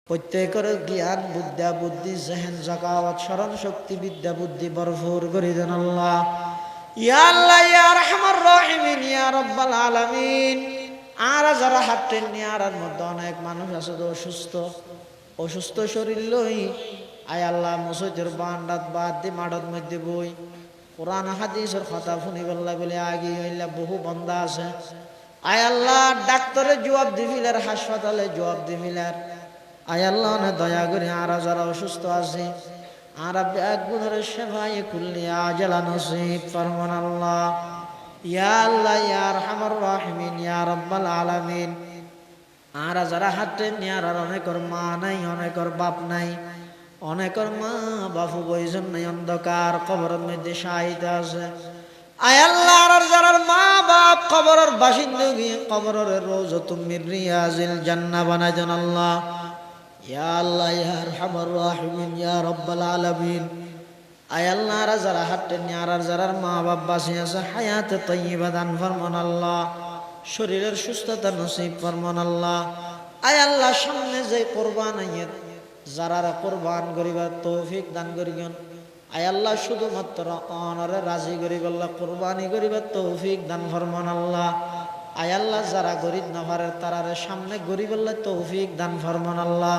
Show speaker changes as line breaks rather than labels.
প্রত্যেকের জ্ঞান বুদ্ধা বুদ্ধি জেহেন জাকাওয়াত স্মরণ শক্তি বিদ্যা বুদ্ধি ভরপুর করে দেন আল্লাহ। ইয়া আল্লাহ ইয়া আরহামার রাহিমিন ইয়া রাব্বাল আলামিন। আর যারা হাঁটতেন নিয়ারার মধ্যে অনেক মানুষ আছে তো অসুস্থ শরীর লই আয় আল্লাহ মসজিদের বান্দাত বাদ দি মাঠের মধ্যে বই কোরআন হাদিসের কথা শুনি বললা বলে আগে হইলা বহু বন্ধা আছে। আয় আল্লাহ ডাক্তারে জবাব দিবিলার হাসপাতালে জবাব দিবিলার আয় আল্লাহ না দয়া করে আর যারা অসুস্থ আছে আর আপনি এক গুণের সেবায় কুল্লি আজালা নসিব ফরমান আল্লাহ। ইয়া আল্লাহ ইয়া আরহামার রাহিমিন ইয়া রাব্বাল আলামিন। আর যারা হাঁটেন নিয়ার আর অনেকের মা নাই অনেকের বাপ নাই অনেকের মা বাপু বইজন নাই অন্ধকার কবরের মধ্যে শাহিদ আছে। আয় আল্লাহ আর যারা মা বাপ কবরের বাসিন্দা গিয়ে কবরের রওজাতুম মির রিয়াজিল জান্নাহ বানাই দেন আল্লাহ। ইয়া আল্লাহ ইয়া আরহামার রাহিমিন ইয়া রাব্বাল আলামিন। আয় আল্লাহ আর যারা হাঁটেন নিয়ার আর যারা মা বাপ বাঁচি আছে হায়াতে তাইয়্যিবা দান ফরমান আল্লাহ। শরীরের সুস্থতা নসিব ফরমান আল্লাহ। আয় আল্লাহ সামনে যে কোরবান আইয়ের যারা কোরবান করিবার তৌফিক দান করিবেন। আয় আল্লাহ শুধুমাত্র অনরে রাজি করিব আল্লাহ কোরবানি করিবার তৌফিক দান ফরমান আল্লাহ। আয় আল্লাহ যারা গরিব না পারে তারারে সামনে গরিব আল্লাহ তৌফিক দান ফরমান আল্লাহ।